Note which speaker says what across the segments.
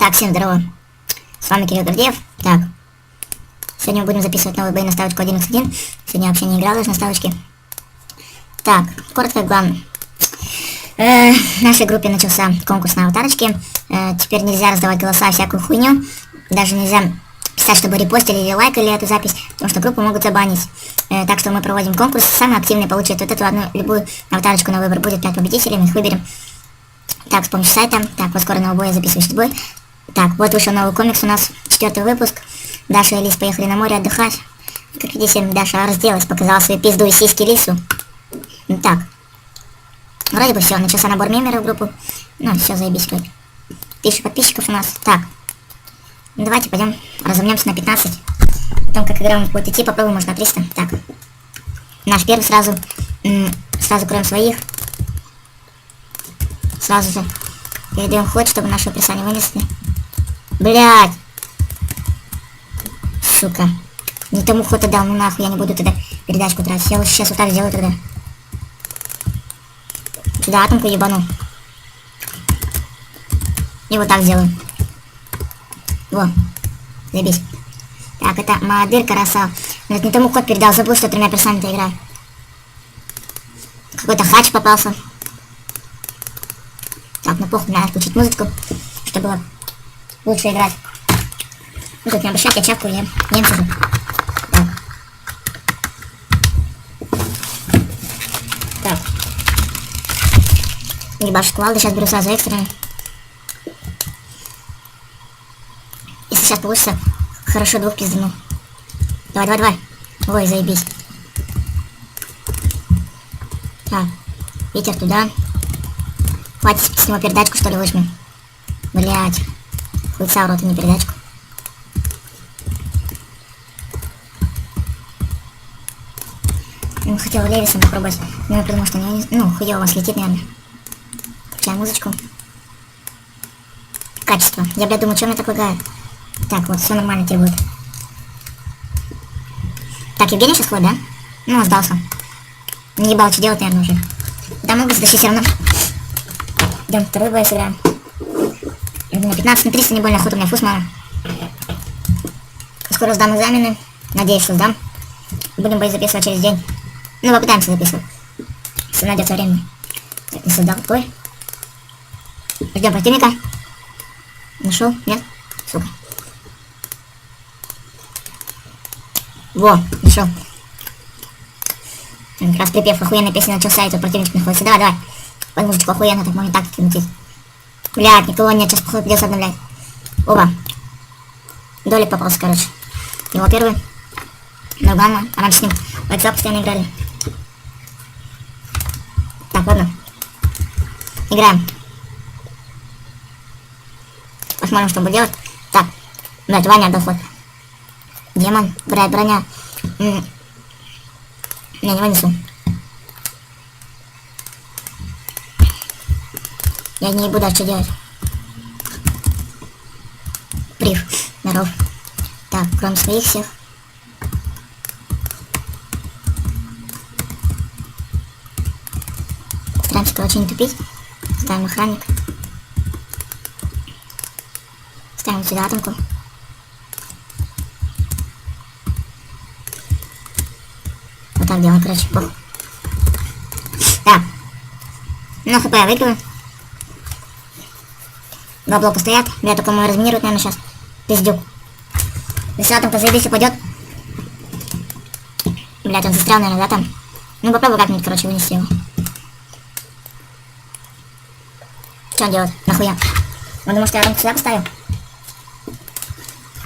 Speaker 1: Так, всем здорово. С вами Кирилл Гордеев. Так, сегодня мы будем записывать новые бои на ставочку 1х1. Сегодня я вообще не играл даже на ставочке. Так, коротко и главное. В нашей группе начался конкурс на аватарочки. Теперь нельзя раздавать голоса, всякую хуйню. Даже нельзя писать, чтобы репостили или лайкали эту запись, потому что группу могут забанить. Так что мы проводим конкурс. Самый активный получит вот эту одну любую аватарочку на выбор. Будет 5 победителей, мы их выберем. Так, с помощью сайта. Так, вот скоро новый бой, я записываю сейчас бой. Так, вот вышел новый комикс у нас, 4-й выпуск. Даша и Лис поехали на море отдыхать. Как видите, Даша разделась, показала свою пизду и сиськи Лису. Так. Вроде бы все, начался набор мемеров в группу. Ну, все, заебись, вроде. 1000 подписчиков у нас. Так. Давайте пойдем разомнемся на 15. Потом, как игра будет идти, попробуем, может, на 300. Так. Наш первый сразу. Сразу кроем своих. Сразу же передаем ход, чтобы нашего пресса не вынесли. Блядь! Сука. Не тому ход отдал, ну нахуй, я не буду тогда передачку тратить. Я лучше сейчас вот так сделаю тогда. Сюда атомку ебану. И вот так сделаю. Во. Заебись. Так, это Маадыр Карасал. Но это не тому ход передал, забыл, что 3 персонами-то играю. Какой-то хач попался. Так, ну похуй, надо включить музычку, чтобы было лучше играть. Ну тут не обращать, я чапку, я немцы же. Так. Так. Ебашь кувалды, сейчас беру сразу экстренный. Если сейчас получится, хорошо двух пиздану. Давай, давай, давай. Ой, заебись. Так, ветер туда. Хватит с него передачку, что ли, возьмем. Блять. Хуйца, урод, не передачку. Ну, хотел Левисом попробовать, но я подумал, что не, ну, хуёво у вас летит, наверное. Включаем музычку. Качество. Я, блядь, думаю, что мне так лагает. Так, вот, все нормально теперь будет. Так, Евгений сейчас ходит, да? Ну, он сдался. Не ебал, что делать, наверное, уже. Да, могу затащить все равно. Идем, второй бой сыграем. На 15 на 300 не больно охота, у меня фуз мало. Скоро сдам экзамены. Надеюсь, что сдам. Будем бои записывать через день. Ну, попытаемся записывать. Если найдется время. Так, не создал бой. Ждем противника. Нашел? Нет? Сука. Во, нашел. Как раз припев охуенной песни начался, и тут противничек находится. Давай, давай. Под музычку охуенно, так можно так крутить. Блядь, никого нет, сейчас походу придется обновлять. Оба. Долик попался, короче. Его первый. Нормально. А раньше с ним бойца постоянно играли. Так, ладно. Играем. Посмотрим, что будет делать. Так. Блядь, Ваня отдал ход. Демон. Блядь, броня. Не, не вынесу. Я не буду, что делать. Прив. Здоров. Так, кроме своих всех. Стараемся, короче, не тупить. Ставим охранник. Ставим сюда атомку. Вот так делаем, короче, похуй. Так. Ну, хп я выигрываю. 2 блока стоят. Бля, только мой разминирует, наверное, сейчас. Пиздюк. Если атомка заебись упадет. Блять, он застрял, наверное, да, там? Ну, попробуй как-нибудь, короче, вынести его. Что он делает? Нахуя? Он думал, что я атомку сюда поставил?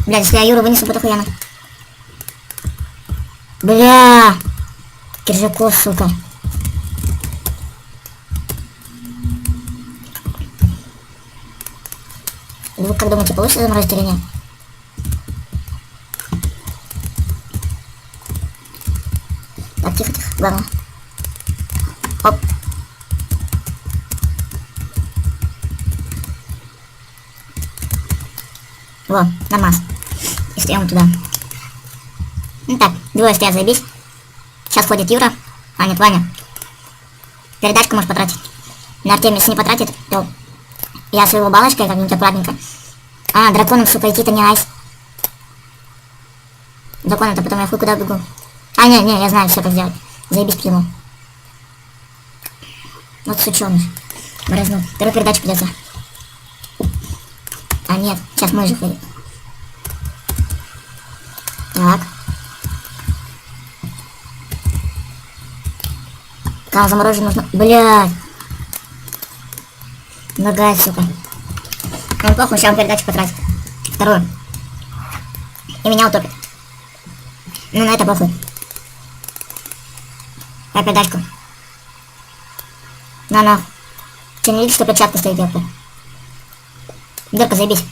Speaker 1: Блядь, если я Юру вынесу, будет охуенно. Бля! Киржаков, сука. Вы как думаете, получится заморозить или нет? Так, тихо, тихо, главное. Оп. Во, намаз. И стоим туда. Ну так, двое стоят, заебись. Сейчас ходит Юра. А, нет, Ваня. Передачку можешь потратить. На Артемия, если не потратит, то я своего балочкой как-нибудь аккуратненько А, драконом, сука, идти-то не айс. Драконом-то потом я хуй куда бегу. А, не, я знаю, все как сделать. Заебись плюну. Вот сучёныш. Морознул. Вторую передачу придется. А, нет, сейчас мой же ходит. Так. Там заморожен нужно... Блядь. Лагает, сука. Он похуй, сейчас он передачу потратит. Вторую. И меня утопит. Ну, на это похуй. Дай передачку. На. Ты не видишь, что перчатка стоит, ёпта? Дырка, заебись.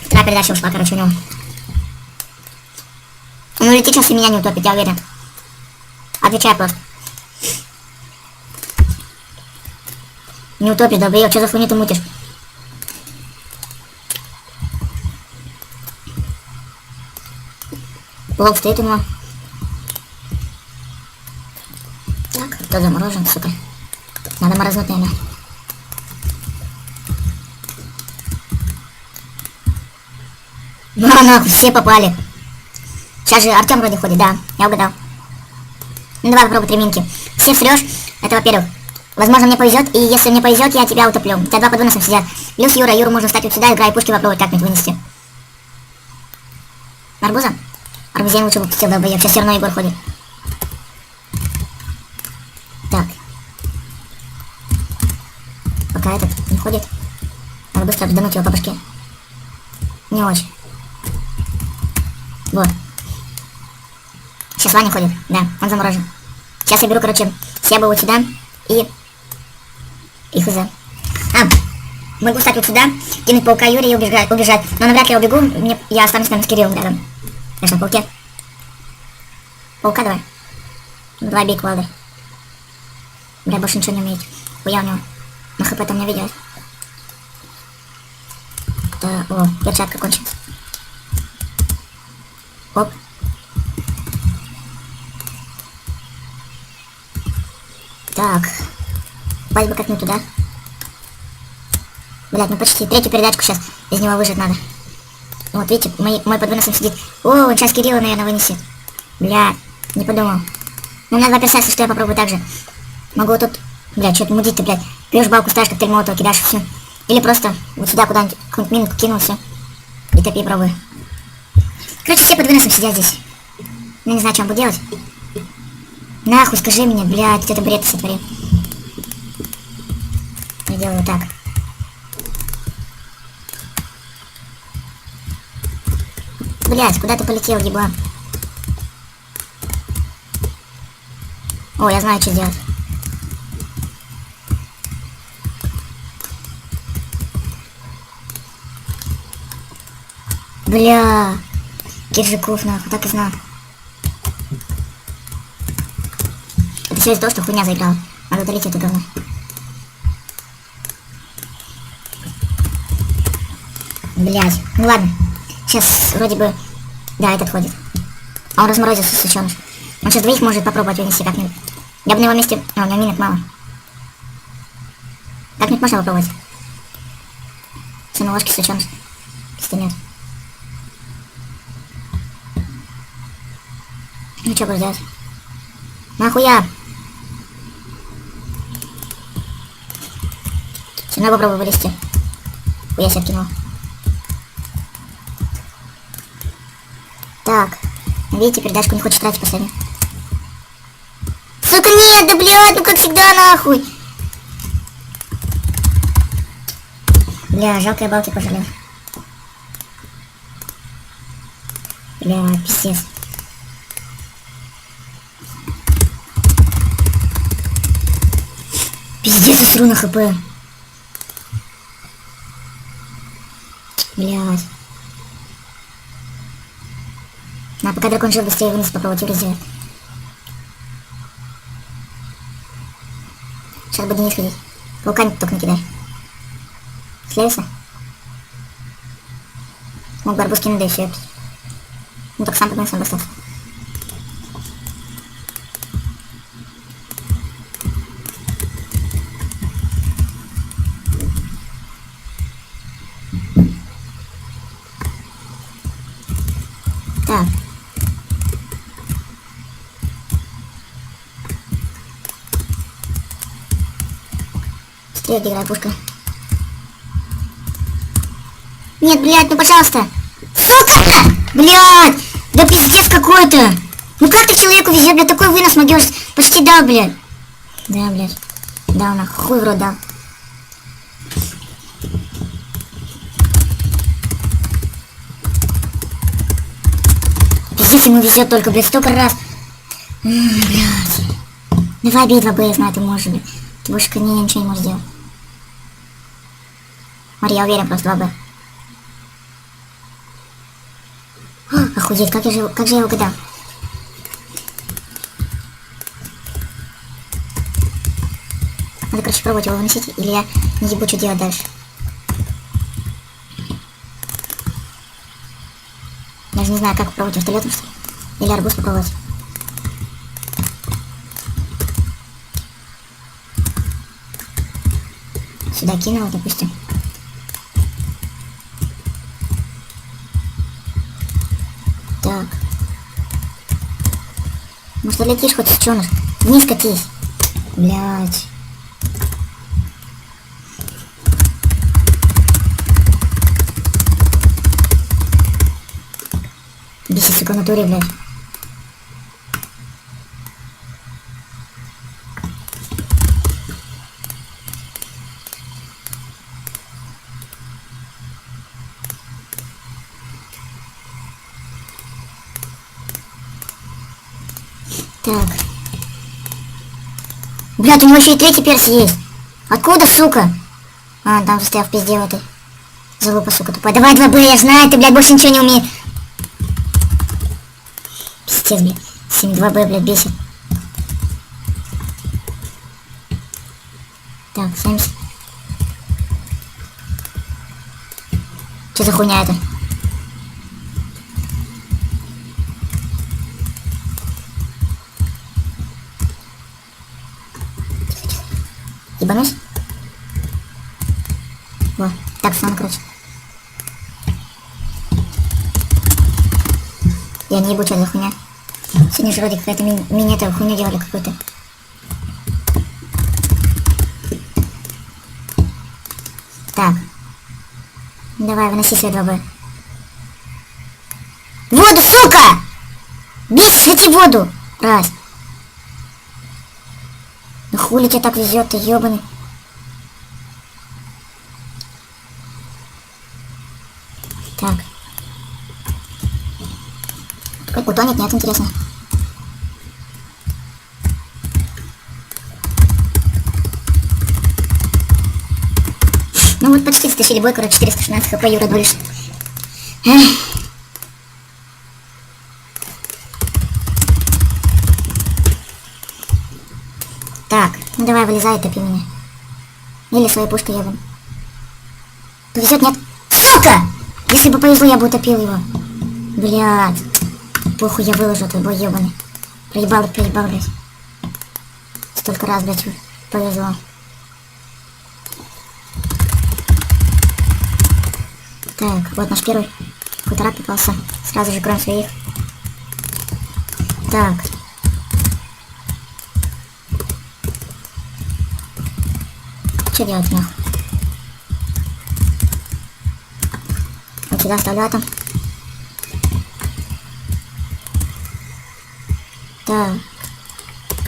Speaker 1: Вторая передача ушла, короче, у него. Он улетит сейчас и меня не утопит, я уверен. Отвечай просто. Не утопишь, долбоёб, что за хуйню ты мутишь? Блок стоит у него. Так, кто заморожен, сука. Надо морознуть, наверное. На, нахуй, все попали. Сейчас же Артем вроде ходит, да, я угадал. Ну давай попробуй 3 минки. Все срешь, это во-первых. Возможно, мне повезет, и если мне повезет, я тебя утоплю. У тебя 2 под выносом сидят. Плюс Юра, Юру можно встать вот сюда, играя пушки, попробовать как-нибудь вынести. Арбуза? Арбузин лучше бы пустил, долбоёб, сейчас все равно Егор ходит. Так. Пока этот не ходит. Надо быстро обдануть его по башке. Не очень. Вот. Сейчас Ваня ходит, да, он заморожен. Сейчас я беру, короче, Себа вот сюда и хз. Могу встать вот сюда, кинуть паука Юрия и убежать. Но навряд ли я убегу, я останусь, наверное, с Кириллом рядом. Я же на пауке. Паука давай. 2 бей квалды. Бля, больше ничего не умеет. Хуя у него. На хп там не ведет. О, перчатка кончилась. Оп. Так. Пасть бы как-нибудь туда. Блять, ну почти. 3-ю передачку сейчас из него выжить надо. Вот, видите, мой под выносом сидит. О, он сейчас Кирилла, наверное, вынесет. Бля, не подумал. Ну, надо описать, что я попробую так же. Могу тут... Бля, что-то мудить ты, блядь. Берешь балку, ставишь коктейль молотого, кидаешь все. Или просто вот сюда куда-нибудь какую-нибудь минутку кинул, все. И топи, пробуй. Короче, все под выносом сидят здесь. Я не знаю, что он будет делать. Нахуй, скажи мне, блядь, это бред сотворил. Я делаю так. Блядь, куда ты полетел, еблан? О, я знаю, что делать. Бля, Киржиков, нахуй, так и знал. Это все из-за того, что хуйня заиграла. Надо удалить это говно. Блядь, ну ладно. Сейчас вроде бы... Да, этот ходит. А он разморозился, сучёныш. Он сейчас 2 может попробовать вынести как-нибудь. Я бы на его месте... А, у меня минок мало. Как-нибудь можно попробовать. Все на ложке, сучёныш. Пистолет. Ну что будешь делать? Нахуя? Все равно попробую вылезти. Хуя себя кинул. Так. Видите, передачку не хочет тратить последнюю. Сука, нет, да блядь, ну как всегда, нахуй. Бля, жалко, я балки пожалел. Бля, пиздец. Пиздец, я сру на хп. Блядь. А пока дракон жил, быстрее вынес попробовать его сделать. Сейчас бы Денис ходить. Вулканик только накидай. Слезься. Мог бы арбуз кинуть, да и все. Ну так сам под выносом достался. Быстрее, где играет пушка. Нет, блядь, ну пожалуйста. Сука! Блядь! Да пиздец какой-то! Ну как ты человеку везет, блядь, такой вынос могешь? Почти дал, блядь. Да, блядь. Дал нахуй, хуй в рот дал. Пиздец ему везет только, блядь, столько раз. Блядь. Давай бей 2Б, я знаю, ты можешь, блядь. Ты больше ко мне ничего не можешь сделать. Смотри, я уверен, просто 2Б. Охуеть, как же я угадал? Надо, короче, пробовать его выносить, или я не ебу, что делать дальше. Даже не знаю, как пробовать вертолетом, что ли. Или арбуз попробовать. Сюда кинула, допустим. Так. Может, летишь хоть, сучёныш? Вниз катись. Блядь. Бесит, сука, в натуре, блядь. Так. Блядь, у него еще и третий перс есть. Откуда, сука? А, там застрял в пизде в этой. Залупа, сука, тупая. Давай 2Б, я знаю, ты, блядь, больше ничего не умеешь. Пиздец, блядь. 7-2Б, блядь, бесит. Так, 70. Что за хуйня это? Ебанусь? Во, так, сон, короче. Я не ебу, что за хуйня. Сегодня же вроде какая-то мини-то хуйню делали какую-то. Так. Давай, выноси свои 2Б. Воду, сука! Бесишь, лети в воду! Раз. Ну хули тебе так везет, ты ебаный. Так. Утонет, нет, интересно. Ну вот почти стащили бой, короче, 416 хп, Юра больше. Так, ну давай, вылезай, топи меня. Или своей пушкой ебан. Повезет, нет? Сука! Если бы повезло, я бы утопил его. Блядь. Похуй, я выложу твой бой ебаный. Проебал, блядь. Столько раз, блядь, повезло. Так, вот наш первый. Какой-то рак попался. Сразу же кроем своих. Так. Что делать нахуй? Вот сюда оставляю там. Так.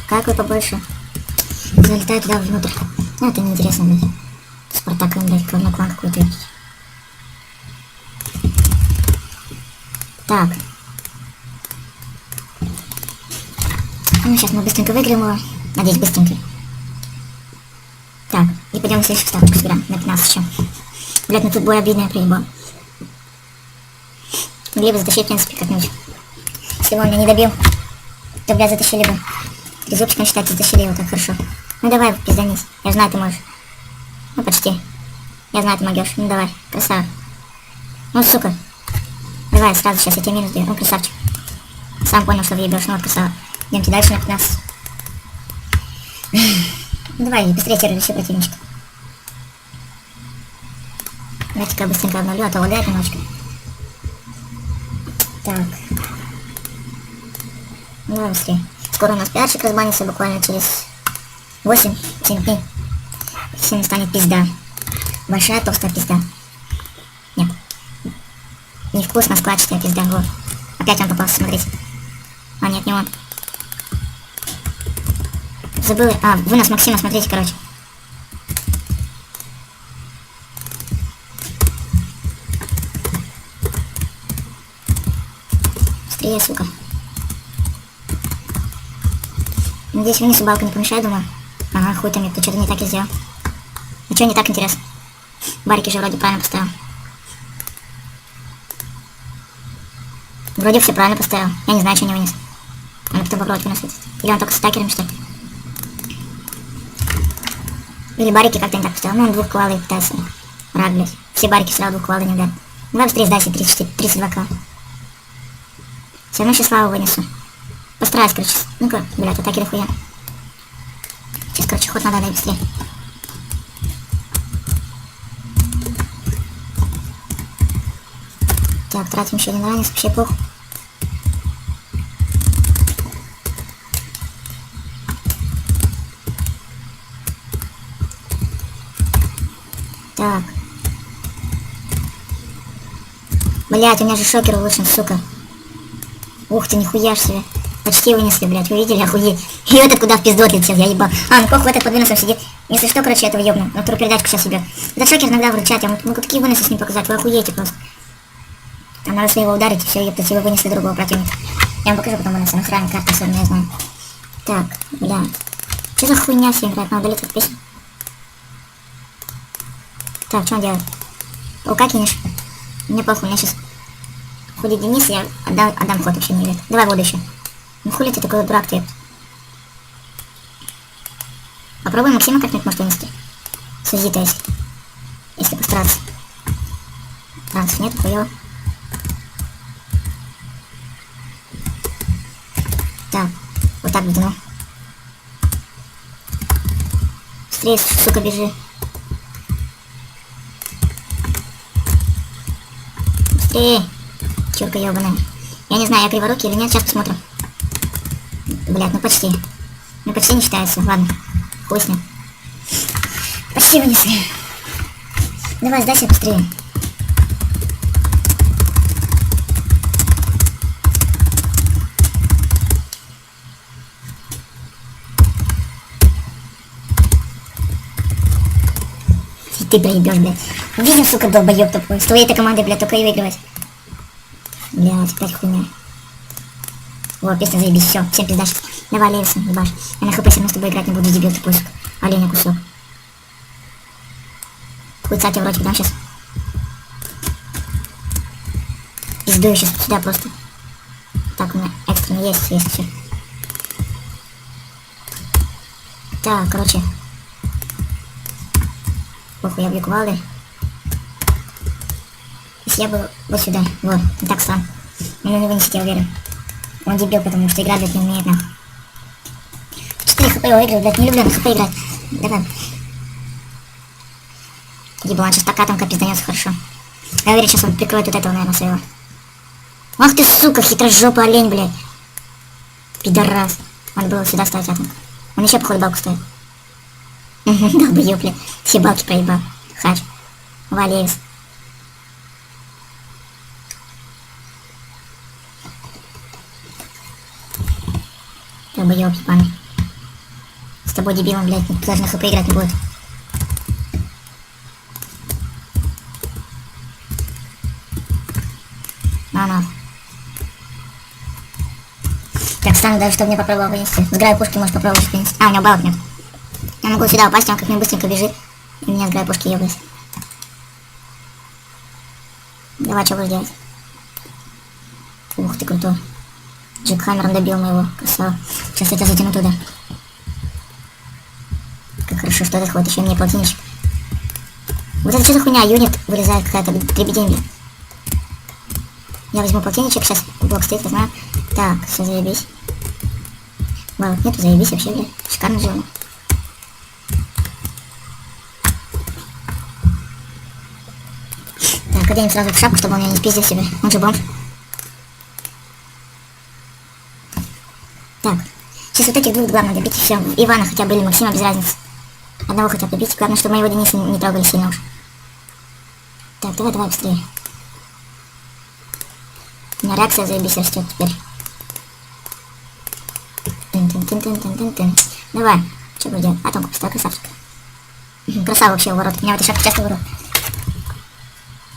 Speaker 1: Как вы побольше? Залетаю туда внутрь. Ну, это неинтересно, блядь. Спартак, блядь, клан какой-то. Так. Ну, сейчас мы быстренько выиграем его. Надеюсь, быстренько. Так, и пойдем в следующую ставочку собираем. На 15 еще. Блядь, ну тут бой обидный, я проебал. Могли бы затащить, в принципе, как-нибудь. Если он меня не добил, то, блядь, затащили бы. Трезубчиком, считайте, затащили его так хорошо. Ну давай, пизданись. Я знаю, ты можешь. Ну, почти. Я знаю, ты могешь. Ну давай, красава. Ну, сука. Давай, сразу сейчас я тебе минус даю. Ну, красавчик. Сам понял, что въебешь. Ну, вот, красава. Идемте дальше на 15. Ну, давай, быстрее террорище противничка. Давайте-ка быстренько обновлю, а то лагает немножко. Так. Ну, давай быстрее. Скоро у нас пиарщик разбанится буквально через 8-7 дней. Всем станет пизда. Большая толстая пизда. Нет. Невкусно, складчатая пизда. Вот. Опять он попался, смотрите. А, нет, не он. Забыла. А, вынос Максима, смотрите, короче. Быстрее, сука. Надеюсь, вынесу балку не помешает, думаю. Ага, хуй там, я что-то не так и сделал. А что не так, интересно? Барики же вроде правильно поставил. Вроде все правильно поставил. Я не знаю, что не вынес. Надо потом попробовать выносить. Или он только с стакерами, что ли? Или барики как-то не так поставил. Ну, он двухквалый пытается. Рак, блядь. Все барики сразу двухквалый не ударят. Давай быстрее сдайся, 32к. Все равно сейчас славу вынесу. Постараюсь, короче. Ну-ка, блядь, атаки дохуя. Сейчас, короче, ход надо дать быстрее. Так, тратим еще один ранец, вообще плохо. Так. Блять, у меня же шокер улучшен, сука. Ух ты, нихуя ж себе. Почти вынесли, блядь, вы видели, охуеть. И этот куда в пизду отлетел, я ебал. А, ну похуй, этот под выносом сидит. Если что, короче, этого ебну. На вторую передачку сейчас себе. Этот шокер иногда вручать, я могу такие выносы с ним показать, вы охуеете просто. Там надо своего ударить, и все, ептать, и вы вынесли другого противника. Я вам покажу потом выносы, нахрена карта особенно, я знаю. Так, блядь. Что за хуйня все играет, надо удалить эту песню. Так, что он делает? Паука кинешь? Мне похуй, у меня сейчас ходит Денис, я отдам ход вообще не видит. Давай воду еще. Ну хули ты такой дурак, ты. Попробуй Максима как-нибудь может вынести. С Азита, если постараться. Трансов нет, хуёво. Так, вот так вытянул. Быстрее, сука, бежи. Быстрее. Чурка ёбаная. Я не знаю, я криворукий или нет, сейчас посмотрим. Блядь, ну почти. Ну почти не считается, ладно. Хуй с ним. Почти вынесли. Давай, сдайся быстрее. И ты проебешь, блядь. Видим, сука, долбоёб тупой. С твоей-то командой, блядь, только и выигрывать. Блядь, опять хуйня. О, песня заебись, все, всем пиздаш. Давай, Левисон, ебашь. Я на хп все равно с тобой играть не буду, дебил ты пуск. Оленя кусок. Хуйца тебе в ротик дам сейчас. Пиздую сейчас сюда просто. Так, у меня экстренно есть все. Так, короче. Похуй, я бью кувалдой. Если я был вот сюда, вот, и так сам. Он не вынесет, я уверен. Он дебил, потому что играть, блядь, не умеет, нахуй. 4 хп его игры, блядь, не люблю на хп играть. Давай. Ебал, он сейчас стакатом капец донёс хорошо. Я уверен, сейчас он прикроет вот этого, наверное, своего. Ах ты, сука, хитрожопый олень, блядь. Пидорас. Надо было сюда ставить атом. Он еще, походу, балку ставит. Долбоёб, блядь. Все балки проебал. Хач. Валеес. Долбоёб, ебаный. С тобой, дебилом, блядь, даже на хп играть не будет. На. Так, стану даже, чтобы мне попробовал вынести. С граю пушки можешь попробовать вынести. А, у него балок нет. Я могу сюда упасть, он как-нибудь быстренько бежит. И меня с граю пушки ебнет. Давай, что будешь делать? Ух ты, крутой. Джекхаммером добил моего. Красава. Сейчас я тебя затяну туда. Как хорошо, что этот ход еще мне полтинничек. Вот это что за хуйня? Юнит вылезает какая-то дребедень, блин. Я возьму полтинничек, сейчас блок стоит, я знаю. Так, все, заебись. Балок нету, заебись вообще, блин. Шикарно сделано. Так, оденем сразу в шапку, чтобы он меня не спиздил себе. Он же бомж. Так, сейчас вот этих двух главное добить, и все. Ивана хотя бы или Максима, без разницы. Одного хотя бы добить. Главное, чтобы моего Дениса не трогали сильно уж. Так, давай быстрее. У меня реакция заебись растет теперь. Тын-тын-тын-тын-тын-тын. Давай. Что будем делать? Атомку поставь, красавчик. Красава вообще ворот. Меня в этой шапке часто ворот.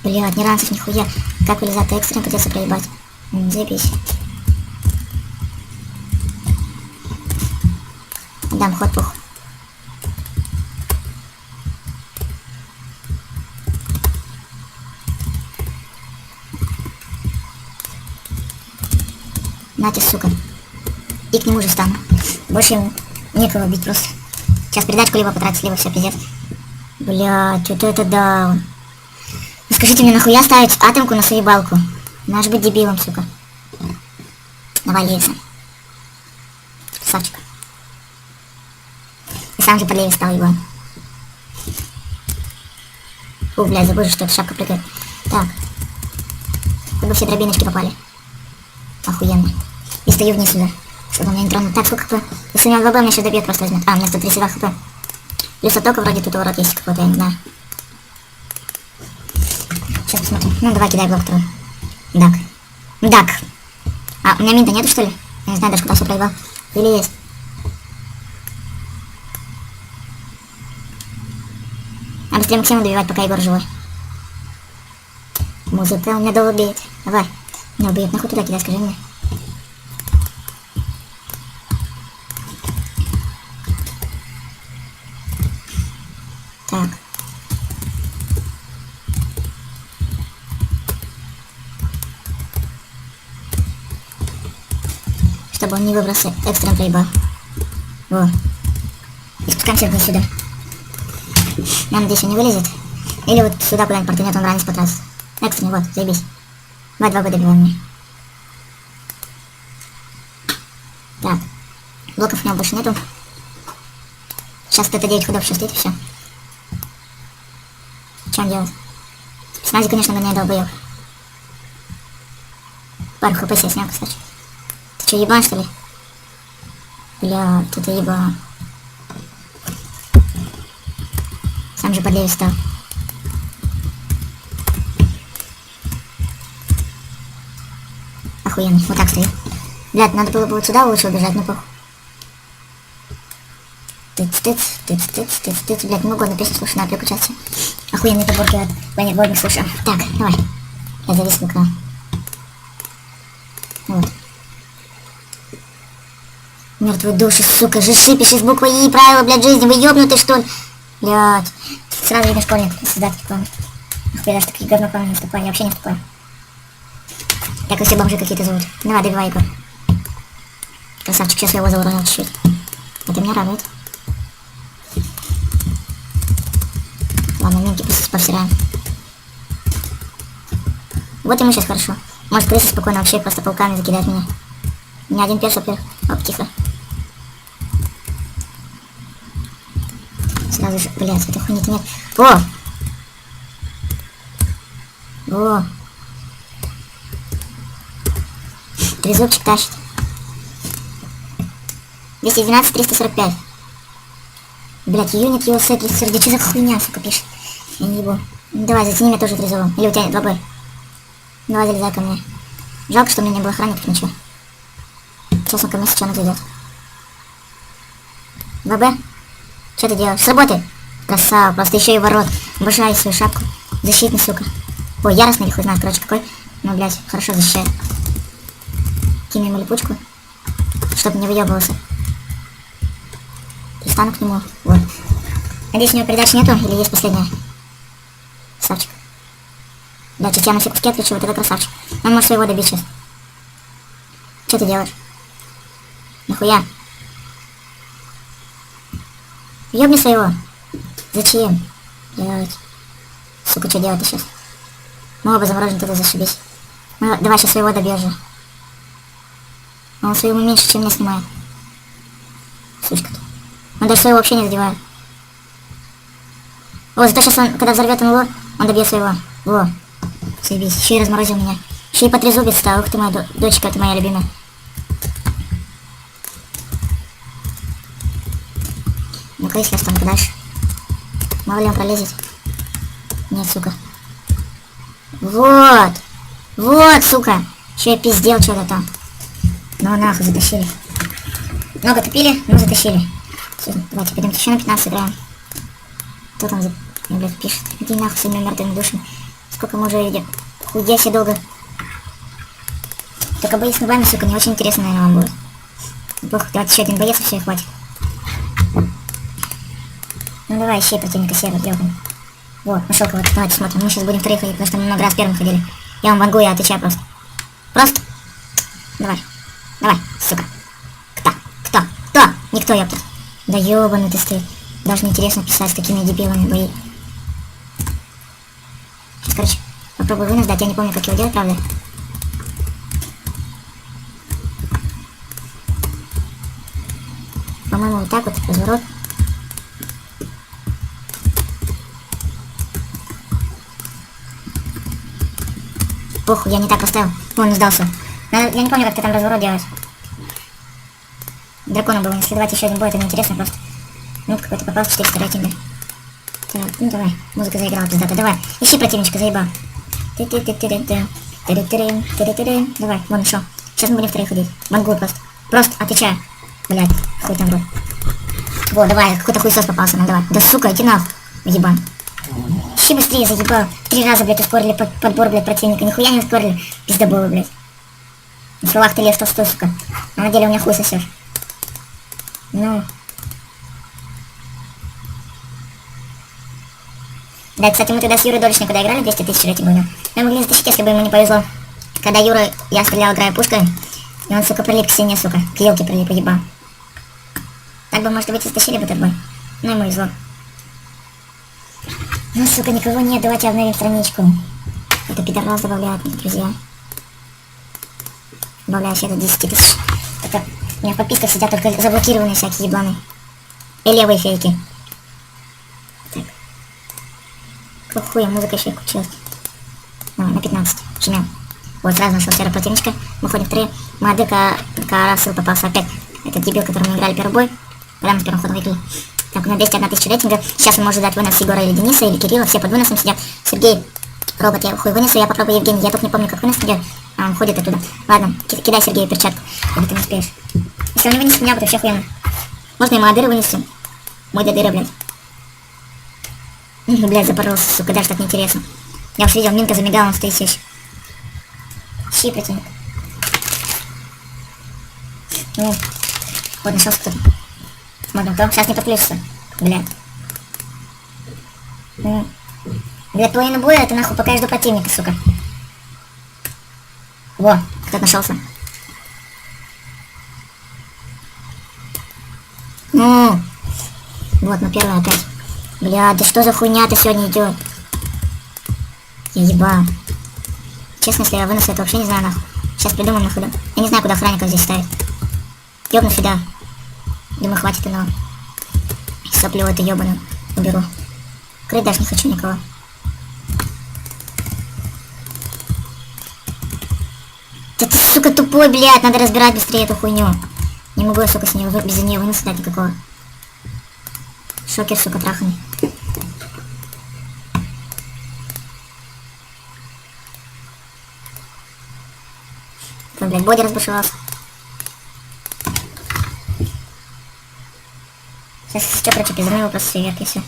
Speaker 1: Блядь, ни ранцев, нихуя. Как вылезать? Экстрим придется проебать. Заебись. Дам ход пух. Нате, сука. И к нему же стану. Больше ему некого бить просто. Сейчас передачку либо потратить, либо все, пиздец. Блядь, что-то это даун. Ну скажите мне, нахуя ставить атомку на соебалку? Надо быть дебилом, сука. Давай, Лейса. Красавчик. И сам же под Лейса стал его. Фу, блядь, забыл, что эта шапка прыгает. Так. Хоть бы все дробиночки попали. Охуенно. И стою вниз сюда, чтобы меня не тронул. Так, сколько хп? Если у меня 2Б, меня сейчас добьет, просто возьмет. А, у меня 132 хп. Плюс оттока вроде тут ворот есть какой-то, я не знаю. Сейчас посмотрим. Ну, давай кидай блок второй. Дак. Дак. А, у меня минта нету, что ли? Я не знаю даже, куда все проебал. Или есть? А быстрее Максима добивать, пока Егор живой. Музыка у меня долго убьет. Давай. Не убьет, нахуй туда кидай, скажи мне. Так. Чтобы он не выбрался экстрем проебал. Во. И спускаемся вниз сюда. Я надеюсь, он не вылезет. Или вот сюда куда-нибудь портанет, он ранец потратит. Экстрем, вот, заебись. Давай 2Б добиваем мне. Так. Блоков у него больше нету. Сейчас кто-то 9 ходов еще стоит и все. Что он делает? Снази, конечно, гоняет долбоёб. Пару хп себе снял, кстати. Ты что, ебан, что ли? Бля, ты ебан. Сам же подлее стал. Охуенно, вот так стоит. Блядь, надо было бы вот сюда лучше убежать, ну похуй. Тыц, блядь, не могу одну песню слушать, надо переключаться. Охуенные подборки от Ваня Водник слушаю. Так, давай. Я завис на экран. Вот. Мертвые души, сука, жиши, пиши с буквой И, правила, блядь, жизни, вы ёбнуты, что ли? Блядь. Сразу видно школьник, создатель плана. Ах, я даже такие говно планы не вступаю, я вообще не вступаю. Так, все бомжи какие-то зовут. Давай, добивай его. Красавчик, сейчас я его заворожил чуть-чуть. Это меня радует. Ладно, минки пусть повсираем. Вот ему сейчас хорошо. Может крыса спокойно вообще просто пауками закидать меня. У меня один перс, во-первых. Оп, тихо. Сразу же, блядь, этой хуйни нет. О! О! Трезубчик тащит. 212, 345. Блять, юнит его сет 30, что за хуйня, сука, пишет. Я не ебу. Давай, затяни меня тоже трезубом. Или у тебя 2Б. Давай, залезай ко мне. Жалко, что у меня не было охранников, ничего. Сейчас он ко мне сейчас зайдет. 2Б? Что ты делаешь? Сработай! Красава, просто еще и ворот. Обожаю свою шапку. Защитный, сука. Ой, яростный, хуй знает, короче, какой. Ну, блядь, хорошо защищает. Кинь ему липучку, чтобы не выебывался. И стану к нему. Вот. Надеюсь, у него передач нету, или есть последняя? Красавчик. Да, чуть я на все куски отключу, вот это красавчик. Он может своего добить сейчас. Что ты делаешь? Нахуя? Ёбни своего. Зачем? Блядь. Сука, что делать-то сейчас? Мы оба заморожены, туда зашибись. Ну, давай сейчас своего добьешь же. Он своего меньше, чем меня снимает. Сучка-то. Он даже своего вообще не задевает. О, зато сейчас он, когда взорвет НЛО, он добьет своего. Во. Заебись. Еще и разморозил меня. Еще и потрезубец стал. Ух ты моя дочка, это моя любимая. Ну-ка, если я стану подальше. Мало ли он пролезет. Нет, сука. Вот. Вот, сука. Еще я пиздел что-то там. Ну нахуй, затащили. Много тупили, но затащили. Все, давайте пойдем еще на 15 играем. Кто там блядь, пишет? Иди нахуй с этими мертвыми душами. Сколько мы уже видим? Хуя себе долго. Только бои с нубами, сука, не очень интересно, наверное, вам будет. Плохо, давайте еще один боец, и все, и хватит. Ну давай, ищи противника серого, делаем. Вот, нашел кого-то. Давайте смотрим. Мы сейчас будем вторые ходить, потому что мы много раз первым ходили. Я вам вангую, я отвечаю просто. Просто. Давай. Давай, сука. Кто? Кто? Кто? Никто, ёпта. Да ёбаный ты стоит. Даже неинтересно писать с такими дебилами бои. Сейчас, короче, попробую вынос дать. Я не помню, как его делать, правда. По-моему, вот так вот, разворот. Похуй, я не так поставил. Он сдался. Я не помню, как ты там разворот делаешь. Дракона было не следовать еще один бой, это неинтересно просто. Ну, какой-то попал в 400 рейтинга. Так, ну давай, музыка заиграла пиздата. Давай, ищи противничка, заебал. Давай, вон еще. Сейчас мы будем вторые ходить. Вангую просто. Просто отвечаю. Блядь, хуй там был. Вот, давай, какой-то хуесос попался, ну давай. Да сука, иди нахуй, ебан. Ищи быстрее, заебал. 3 раза, блядь, ускорили подбор, блядь, противника. Нихуя не ускорили. Пиздоболы, блядь. На словах ты Лев Толстой, сука. А на деле у меня хуй сосешь. Ну. Да, кстати, мы тогда с Юрой Долечной, когда играли, 200 тысяч рейтинг был. Мы могли затащить, если бы ему не повезло. Когда Юра, я стрелял, играя пушкой, и он, сука, прилип к стене, сука. К елке прилип, ебал. Так бы, может быть, и затащили бы этот бой. Ну, ему везло. Ну, сука, никого нет, давайте обновим страничку. Это пидорас добавляет, друзья. Добавляю еще до 10 тысяч. Это у меня в подписках сидят только заблокированные всякие ебланы. И левые фейки. Так. Какого хуя, музыка еще и включилась. Давай, на 15. Жмем. Вот, сразу нашел серого противничка. Мы ходим в 3. Мадыка, Карасыл попался опять. Этот дебил, который мы играли первый бой. Прямо с первым ходом выиграли. Так, у меня 201 тысяча рейтинга. Сейчас он может дать вынос Егора или Дениса, или Кирилла. Все под выносом сидят. Сергей, робот, я хуй вынесу. Я попробую Евгений. Я только не помню, как вынос идет. А он ходит оттуда. Ладно, кидай Сергею перчатку, если ты не успеешь. Если он не вынесет меня, будет вообще хуяно. Можно ему Адыры вынесу. Мой Дадыра, блядь. Блядь, запоролся, сука, даже так неинтересно. Я уж видел, минка замигала, он стоит все еще. Щи, противник. Ну, вот нашелся кто-то. Смотрим, кто. Сейчас не подключится. Блядь. Ну. Блядь, половину боя, это нахуй пока я жду противника, сука. Во, кто-то нашелся. Ну. Вот, на первый опять. Блядь, да что за хуйня-то сегодня идет? Я ебал. Честно, если я вынесу, это вообще не знаю нахуй. Сейчас придумаем нахуй. Я не знаю, куда охранников здесь ставить. Ёбну сюда. Думаю, хватит иного. Соплю это ёбаную. Уберу. Крыть даже не хочу никого. Да ты, сука, тупой, блядь, надо разбирать быстрее эту хуйню. Не могу я, сука, с нее без нее выноса дать никакого. Шокер, сука, траханый. Там, блядь, боди разбушевался. Сейчас, что, короче, пиздану его просто сверху и все.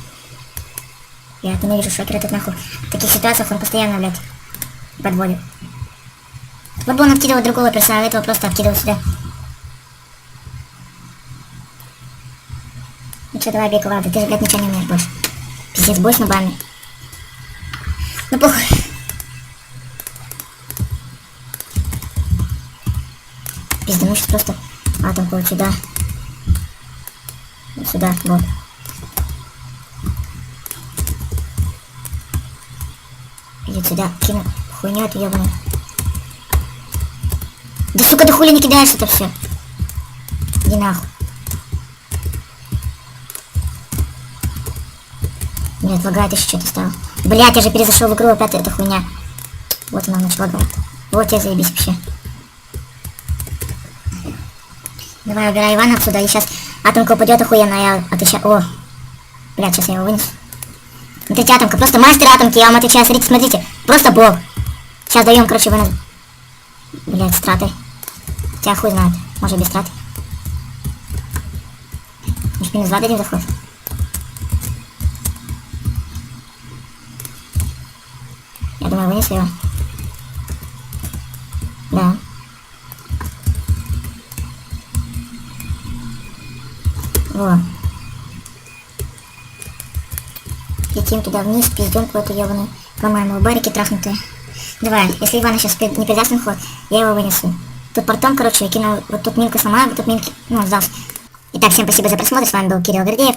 Speaker 1: Я это не вижу, шокера тут нахуй. В таких ситуациях он постоянно, блядь, подводит. Вот бы он откидывал другого персонажа, этого просто откидывал сюда. Ну что, давай, бей, ладно, ты же, блядь, ничего не умеешь больше. Пиздец, бой с нубами. Ну похуй. Пиздану сейчас просто атомку вот сюда. Вот сюда, вот. Идет сюда, кину хуйню эту ебаную. Да сука, ты хули не кидаешь это все? Иди нахуй. Нет, лагает еще что-то стало. Блять, я же перезашел в игру, опять эта хуйня. Вот она начала лагать. Вот я заебись вообще. Давай, убирай Ивана отсюда, и сейчас атомка упадет охуенно, а я отвечаю. О! Блять, сейчас я его вынесу. Смотрите, атомка, просто мастер атомки, я вам отвечаю, смотрите, просто бог. Сейчас даем, короче, вынос. Блять, страты. Тебя хуй знает, может без страт. Может минус 2 дадим заход. Я думаю, вынесли его. Да. Во. Летим туда вниз, пиздем какой-то ебаный. По-моему, барики трахнутые. Давай, если Ивана сейчас не придаст на ход, я его вынесу. Тут портом, короче, я кинул, вот тут минка сломаю, вот тут минки, ну, сдался. Итак, всем спасибо за просмотр, с вами был Кирилл Гордеев.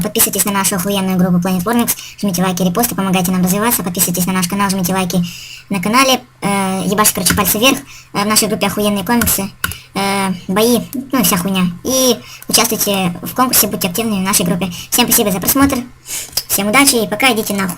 Speaker 1: Подписывайтесь на нашу охуенную группу Planet Warnings, жмите лайки, репосты, помогайте нам развиваться, подписывайтесь на наш канал, жмите лайки на канале, ебашьте, короче, пальцы вверх, в нашей группе охуенные комиксы, бои, ну и вся хуйня. И участвуйте в конкурсе, будьте активными в нашей группе. Всем спасибо за просмотр, всем удачи и пока, идите нахуй.